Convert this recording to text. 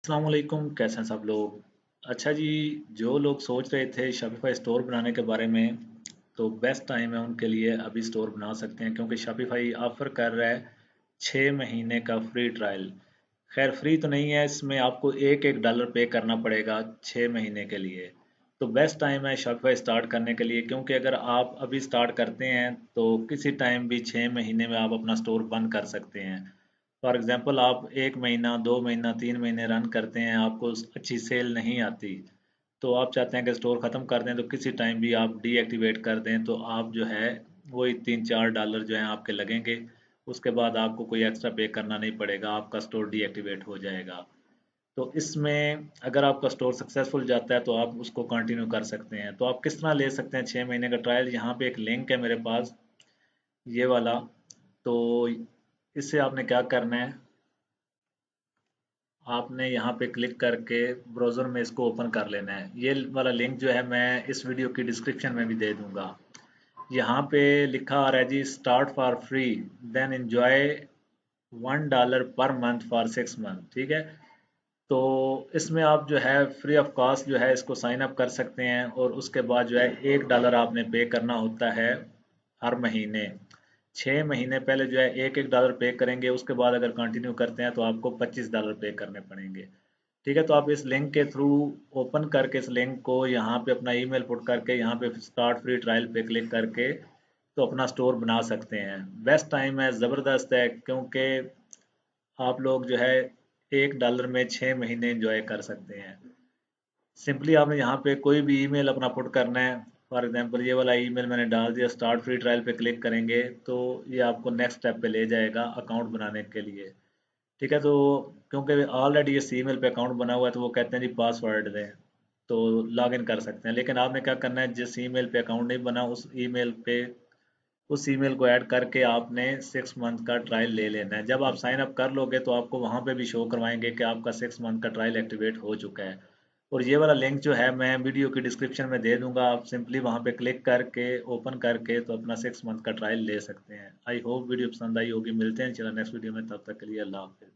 अस्सलाम वालेकुम, कैसे हैं सब लोग। अच्छा जी, जो लोग सोच रहे थे शॉपिफाई स्टोर बनाने के बारे में, तो बेस्ट टाइम है उनके लिए। अभी स्टोर बना सकते हैं क्योंकि शॉपिफाई ऑफर कर रहा है 6 महीने का फ्री ट्रायल। खैर फ्री तो नहीं है, इसमें आपको एक एक डॉलर पे करना पड़ेगा 6 महीने के लिए। तो बेस्ट टाइम है शॉपिफाई स्टार्ट करने के लिए, क्योंकि अगर आप अभी स्टार्ट करते हैं तो किसी टाइम भी 6 महीने में आप अपना स्टोर बंद कर सकते हैं। फॉर एग्जांपल आप 1 महीना 2 महीना 3 महीने रन करते हैं, आपको अच्छी सेल नहीं आती, तो आप चाहते हैं कि स्टोर ख़त्म कर दें, तो किसी टाइम भी आप डीएक्टिवेट कर दें तो आप जो है वही 3-4 डॉलर जो है आपके लगेंगे। उसके बाद आपको कोई एक्स्ट्रा पे करना नहीं पड़ेगा, आपका स्टोर डीएक्टिवेट हो जाएगा। तो इसमें अगर आपका स्टोर सक्सेसफुल जाता है तो आप उसको कंटिन्यू कर सकते हैं। तो आप किस तरह ले सकते हैं 6 महीने का ट्रायल। यहाँ पे एक लिंक है मेरे पास, ये वाला। तो इससे आपने क्या करना है, आपने यहाँ पे क्लिक करके ब्राउज़र में इसको ओपन कर लेना है। ये वाला लिंक जो है मैं इस वीडियो की डिस्क्रिप्शन में भी दे दूँगा। यहाँ पे लिखा आ रहा है जी, start for free then enjoy $1 per month for 6 month. ठीक है, तो इसमें आप जो है फ्री ऑफ कॉस्ट जो है इसको साइन अप कर सकते हैं, और उसके बाद जो है $1 आपने पे करना होता है हर महीने। 6 महीने पहले जो है एक एक डॉलर पे करेंगे, उसके बाद अगर कंटिन्यू करते हैं तो आपको $25 पे करने पड़ेंगे। ठीक है, तो आप इस लिंक के थ्रू ओपन करके इस लिंक को यहाँ पे अपना ईमेल पुट करके यहाँ पे स्टार्ट फ्री ट्रायल पे क्लिक करके तो अपना स्टोर बना सकते हैं। बेस्ट टाइम है, ज़बरदस्त है, क्योंकि आप लोग जो है $1 में 6 महीने एंजॉय कर सकते हैं। सिंपली आपने यहाँ पे कोई भी ईमेल अपना पुट करना है। फॉर एग्जांपल ये वाला ईमेल मैंने डाल दिया, स्टार्ट फ्री ट्रायल पे क्लिक करेंगे तो ये आपको नेक्स्ट स्टेप पे ले जाएगा अकाउंट बनाने के लिए। ठीक है, तो क्योंकि ऑलरेडी इस ईमेल पे अकाउंट बना हुआ है तो वो कहते हैं जी पासवर्ड दें, तो लॉग इन कर सकते हैं। लेकिन आपने क्या करना है, जिस ईमेल पे अकाउंट नहीं बना उस ईमेल को ऐड करके आपने 6 मंथ का ट्रायल ले लेना है। जब आप साइन अप कर लोगे तो आपको वहाँ पे भी शो करवाएंगे कि आपका 6 मंथ का ट्रायल एक्टिवेट हो चुका है। और ये वाला लिंक जो है मैं वीडियो की डिस्क्रिप्शन में दे दूंगा, आप सिंपली वहाँ पे क्लिक करके ओपन करके तो अपना 6 मंथ का ट्रायल ले सकते हैं। आई होप वीडियो पसंद आई होगी। मिलते हैं चलो नेक्स्ट वीडियो में, तब तक के लिए अल्लाह हाफिज़।